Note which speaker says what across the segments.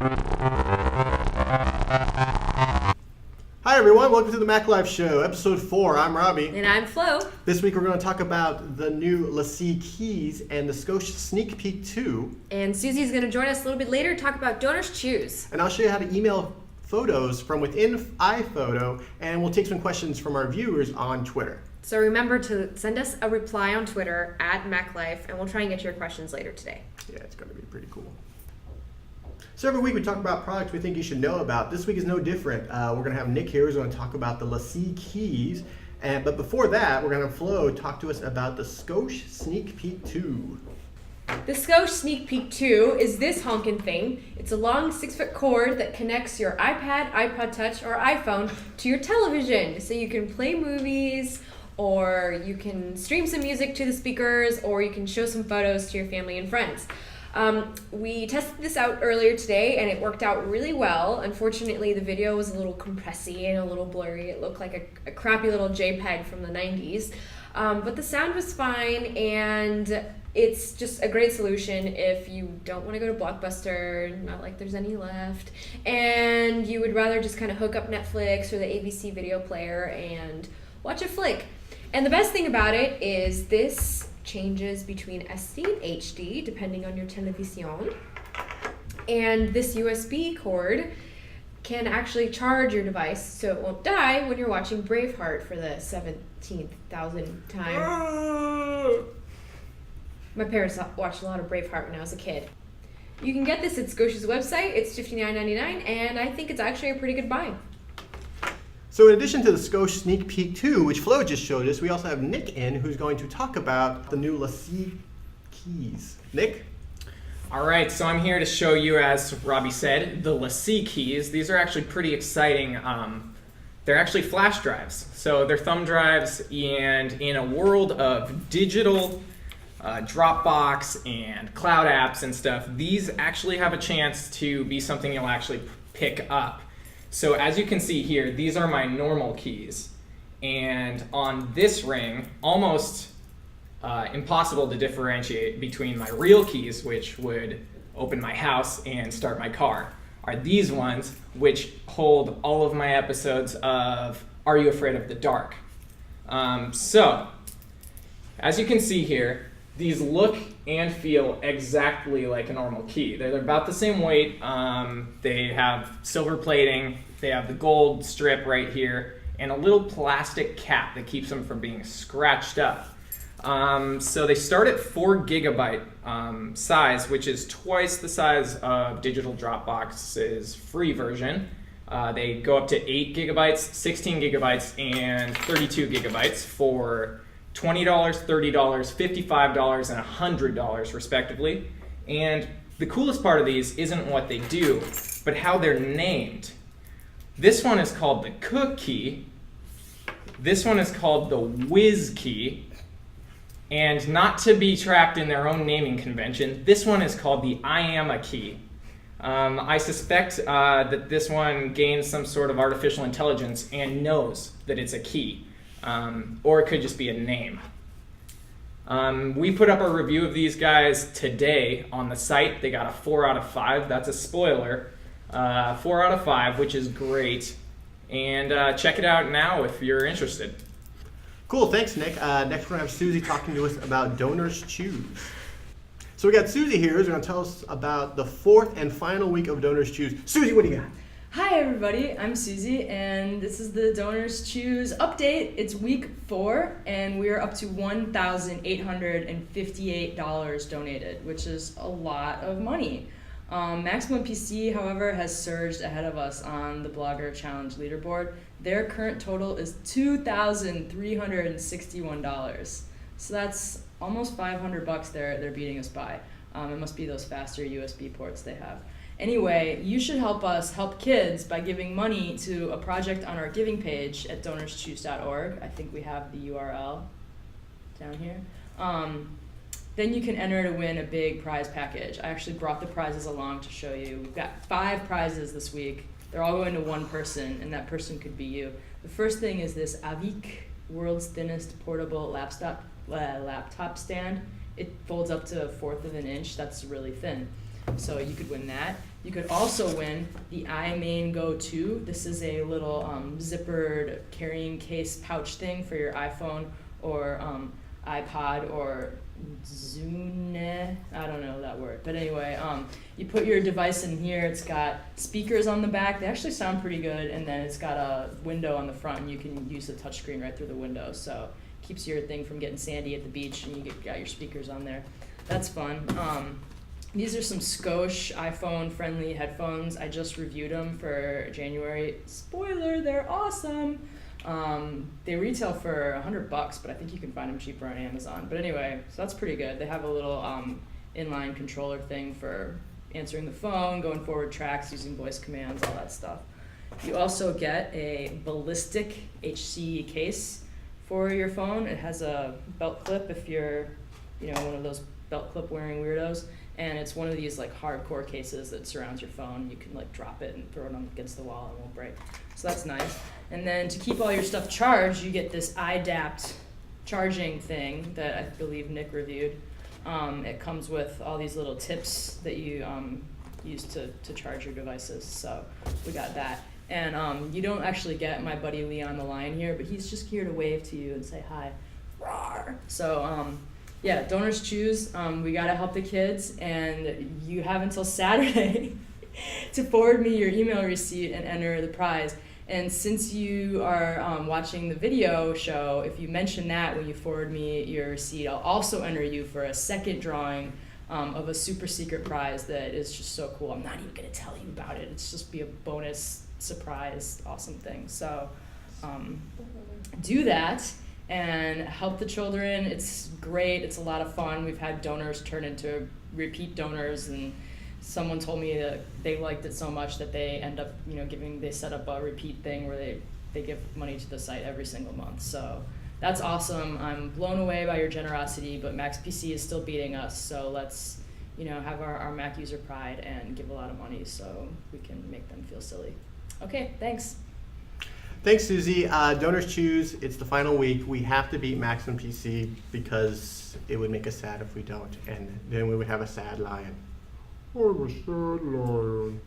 Speaker 1: Hi everyone, welcome to the Mac Life Show, episode 4. I'm Robbie.
Speaker 2: And I'm Flo.
Speaker 1: This week we're going to talk about the new LaCie Keys and the Scosche Sneak Peek 2.
Speaker 2: And Susie's going to join us a little bit later to talk about Donors Choose.
Speaker 1: And I'll show you how to email photos from within iPhoto, and we'll take some questions from our viewers on Twitter.
Speaker 2: So remember to send us a reply on Twitter at MacLife, and we'll try and get to your questions later today.
Speaker 1: Yeah, it's going to be pretty cool. So every week we talk about products we think you should know about. This week is no different. We're going to have Nick here who's going to talk about the LaCie Keys. But before that, we're going to have Flo talk to us about the Scosche Sneak Peek 2.
Speaker 2: The Scosche Sneak Peek 2 is this honkin' thing. It's a long 6-foot cord that connects your iPad, iPod Touch, or iPhone to your television. So you can play movies, or you can stream some music to the speakers, or you can show some photos to your family and friends. We tested this out earlier today and it worked out really well. Unfortunately, the video was a little compressy and a little blurry. It looked like a crappy little JPEG from the 90s. But the sound was fine, and it's just a great solution if you don't want to go to Blockbuster, not like there's any left, and you would rather just kind of hook up Netflix or the ABC video player and watch a flick. And the best thing about it is this changes between SD and HD depending on your television, and this USB cord can actually charge your device so it won't die when you're watching Braveheart for the 17,000th time. My parents watched a lot of Braveheart when I was a kid. You can get this at Scosche's website. It's $59.99, and I think it's actually a pretty good buy.
Speaker 1: So in addition to the Scosche Sneak Peek 2, which Flo just showed us, we also have Nick in, who's going to talk about the new LaCie Keys. Nick?
Speaker 3: All right, so I'm here to show you, as Robbie said, the LaCie Keys. These are actually pretty exciting. They're actually flash drives. So they're thumb drives, and in a world of digital Dropbox and cloud apps and stuff, these actually have a chance to be something you'll actually pick up. So as you can see here, these are my normal keys. And on this ring, almost impossible to differentiate between my real keys, which would open my house and start my car, are these ones, which hold all of my episodes of Are You Afraid of the Dark? So, as you can see here, these look and feel exactly like a normal key. They're about the same weight. They have silver plating. They have the gold strip right here and a little plastic cap that keeps them from being scratched up. So they start at 4 gigabyte size, which is twice the size of digital Dropbox's free version. They go up to 8 gigabytes, 16 gigabytes, and 32 gigabytes for $20, $30, $55, and $100 respectively. And the coolest part of these isn't what they do, but how they're named. This one is called the Cook Key. This one is called the Whiz Key. And not to be trapped in their own naming convention, this one is called the I Am a Key. I suspect that this one gains some sort of artificial intelligence and knows that it's a key. Or it could just be a name. We put up a review of these guys today on the site. They got a 4 out of 5. That's a spoiler. 4 out of 5, which is great. And check it out now if you're interested.
Speaker 1: Cool, thanks Nick. Next we're going to have Susie talking to us about Donors Choose. So we got Susie here who's going to tell us about the 4th and final week of Donors Choose. Susie, what do you got?
Speaker 4: Hi everybody, I'm Susie, and this is the Donors Choose update. It's week 4, and we're up to $1,858 donated, which is a lot of money. Maximum PC, however, has surged ahead of us on the Blogger Challenge leaderboard. Their current total is $2,361. So that's almost $500 they're beating us by. It must be those faster USB ports they have. Anyway, you should help us help kids by giving money to a project on our giving page at donorschoose.org. I think we have the URL down here. Then you can enter to win a big prize package. I actually brought the prizes along to show you. We've got 5 prizes this week. They're all going to one person, and that person could be you. The first thing is this Avic, world's thinnest portable laptop stand. It folds up to 1/4 of an inch. That's really thin. So you could win that. You could also win the iMain Go 2. This is a little zippered carrying case pouch thing for your iPhone or iPod or Zune. I don't know that word. But anyway, you put your device in here. It's got speakers on the back. They actually sound pretty good. And then it's got a window on the front, and you can use the touchscreen right through the window. So it keeps your thing from getting sandy at the beach, and you got your speakers on there. That's fun. These are some Scosche iPhone-friendly headphones. I just reviewed them for January. Spoiler, they're awesome. They retail for $100, but I think you can find them cheaper on Amazon. But anyway, so that's pretty good. They have a little inline controller thing for answering the phone, going forward tracks, using voice commands, all that stuff. You also get a ballistic HC case for your phone. It has a belt clip if you're, one of those belt clip wearing weirdos. And it's one of these like hardcore cases that surrounds your phone. You can like drop it and throw it up against the wall and it won't break. So that's nice. And then to keep all your stuff charged, you get this iDapt charging thing that I believe Nick reviewed. It comes with all these little tips that you use to charge your devices. So we got that. And you don't actually get my buddy Lee on the line here, but he's just here to wave to you and say hi. Rawr. So yeah, donors choose. We gotta help the kids, and you have until Saturday to forward me your email receipt and enter the prize. And since you are watching the video show, if you mention that when you forward me your receipt, I'll also enter you for a second drawing of a super secret prize that is just so cool. I'm not even gonna tell you about it. It's just be a bonus surprise, awesome thing. So do that. And help the children. It's great. It's a lot of fun. We've had donors turn into repeat donors, and someone told me that they liked it so much that they end up, they set up a repeat thing where they give money to the site every single month. So that's awesome. I'm blown away by your generosity, but Max PC is still beating us. So let's, have our Mac user pride and give a lot of money so we can make them feel silly. Okay, thanks.
Speaker 1: Thanks, Susie. Donors choose. It's the final week. We have to beat Max and PC because it would make us sad if we don't, and then we would have a sad lion. I'm a sad lion.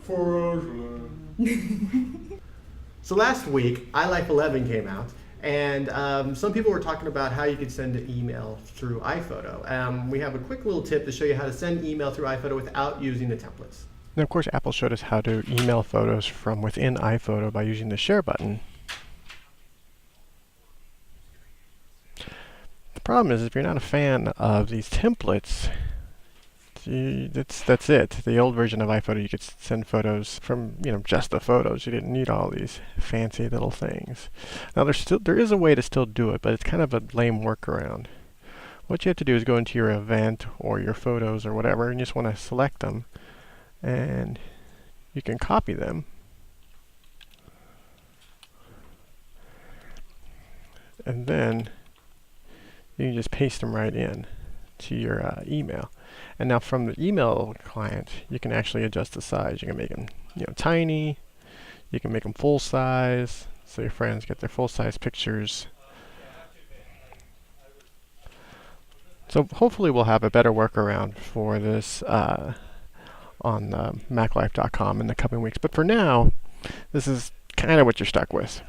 Speaker 1: For us. So last week, iLife 11 came out, and some people were talking about how you could send an email through iPhoto. We have a quick little tip to show you how to send email through iPhoto without using the templates.
Speaker 5: And of course, Apple showed us how to email photos from within iPhoto by using the share button. The problem is, if you're not a fan of these templates, that's it. The old version of iPhoto, you could send photos from, just the photos. You didn't need all these fancy little things. Now, there is a way to still do it, but it's kind of a lame workaround. What you have to do is go into your event or your photos or whatever, and you just want to select them. And you can copy them. And then you can just paste them right in to your email. And now from the email client, you can actually adjust the size. You can make them tiny. You can make them full size, so your friends get their full size pictures. So hopefully we'll have a better workaround for this on MacLife.com in the coming weeks. But for now, this is kind of what you're stuck with.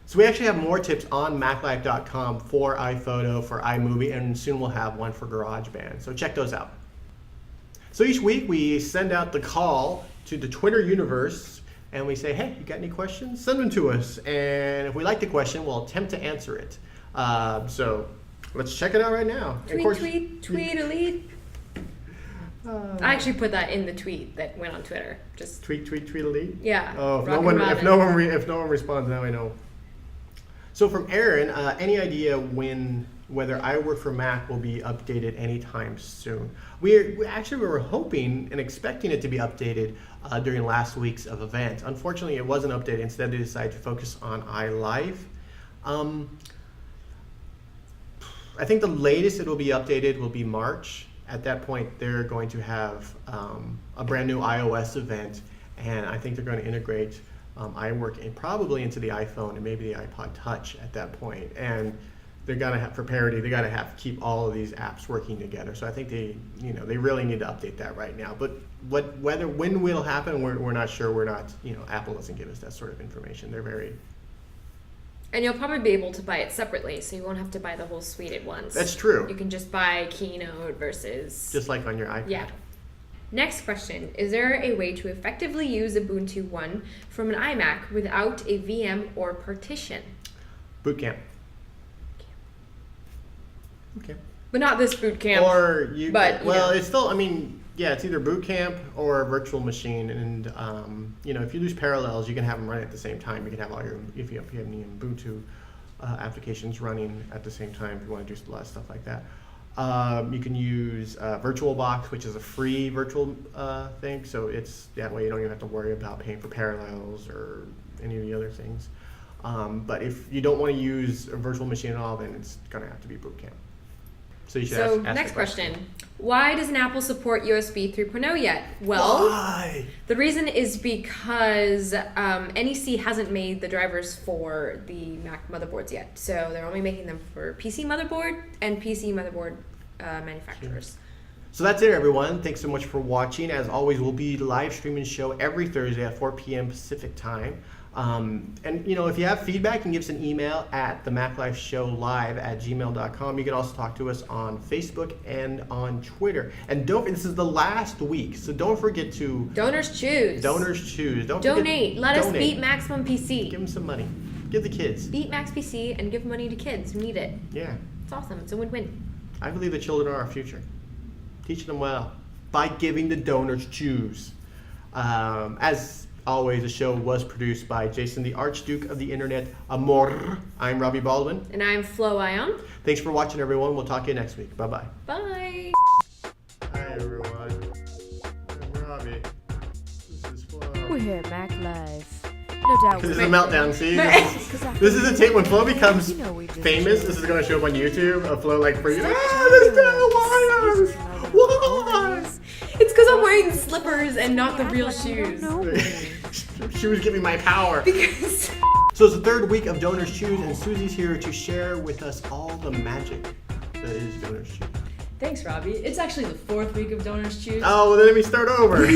Speaker 1: So we actually have more tips on MacLife.com for iPhoto, for iMovie, and soon we'll have one for GarageBand. So check those out. So each week we send out the call to the Twitter universe, and we say, hey, you got any questions? Send them to us. And if we like the question, we'll attempt to answer it. So let's check it out right now.
Speaker 2: Tweet, elite. I actually put that in the tweet that went on Twitter. Just
Speaker 1: tweet, elite.
Speaker 2: Yeah.
Speaker 1: Oh, if no one responds, now I know. So from Aaron, any idea whether iWork for Mac will be updated anytime soon? We were hoping and expecting it to be updated during last week's event. Unfortunately, it wasn't updated. Instead, they decided to focus on iLife. I think the latest it will be updated will be March. At that point, they're going to have a brand new iOS event, and I think they're going to integrate iWork probably into the iPhone and maybe the iPod Touch at that point. And they're gonna have, for parity, they gotta have keep all of these apps working together. So I think they really need to update that right now. But when will happen, we're not sure. We're not, Apple doesn't give us that sort of information. They're very.
Speaker 2: And you'll probably be able to buy it separately, so you won't have to buy the whole suite at once.
Speaker 1: That's true.
Speaker 2: You can just buy Keynote versus.
Speaker 1: Just like on your iPad.
Speaker 2: Yeah. Next question. Is there a way to effectively use Ubuntu One from an iMac without a VM or partition?
Speaker 1: Boot camp. Okay.
Speaker 2: But not this boot camp.
Speaker 1: Or you.
Speaker 2: But,
Speaker 1: it's still. I mean, yeah, it's either boot camp or a virtual machine, and if you use Parallels, you can have them running at the same time. You can have all your if you have any Ubuntu applications running at the same time. If you want to do a lot of stuff like that. You can use VirtualBox, which is a free virtual thing, so it's that way you don't even have to worry about paying for Parallels or any of the other things. But if you don't want to use a virtual machine at all, then it's going to have to be boot camp. So you should ask
Speaker 2: next
Speaker 1: the
Speaker 2: question. Why doesn't Apple support USB 3.0 yet? Well,
Speaker 1: why?
Speaker 2: The reason is because NEC hasn't made the drivers for the Mac motherboards yet. So they're only making them for PC motherboard and PC motherboard manufacturers.
Speaker 1: So that's it, everyone. Thanks so much for watching. As always, we'll be live streaming the show every Thursday at 4 p.m. Pacific time. And if you have feedback, you can give us an email at themaclifeshowlive@gmail.com. You can also talk to us on Facebook and on Twitter. And this is the last week, so don't forget to
Speaker 2: Donors choose.
Speaker 1: Don't
Speaker 2: Donate. Let us
Speaker 1: donate.
Speaker 2: beat Maximum PC.
Speaker 1: Give them some money. Give the kids.
Speaker 2: Beat Max PC and give money to kids who need it.
Speaker 1: Yeah.
Speaker 2: It's awesome. It's a win-win.
Speaker 1: I believe the children are our future. Teach them well by giving the donors choose. As always, the show was produced by Jason, the Archduke of the Internet, Amor. I'm Robbie Baldwin.
Speaker 2: And I'm Flo Ion.
Speaker 1: Thanks for watching, everyone. We'll talk to you next week. Bye-bye.
Speaker 2: Bye.
Speaker 1: Hi, everyone. I'm Robbie. This is Flo.
Speaker 6: We're here at Mac Live. No doubt.
Speaker 1: This is a meltdown, see? This is a tape when Flo becomes
Speaker 6: You know we just-
Speaker 1: famous. This is going to show up on YouTube. A Flo freaking, this guy, why?
Speaker 2: It's because I'm wearing slippers and not the real shoes.
Speaker 1: She was giving my power.
Speaker 2: Because
Speaker 1: So it's the third week of Donors Choose, and Susie's here to share with us all the magic that is Donors Choose.
Speaker 4: Thanks, Robbie. It's actually the 4th week of Donors Choose.
Speaker 1: Oh, well, then let me start over.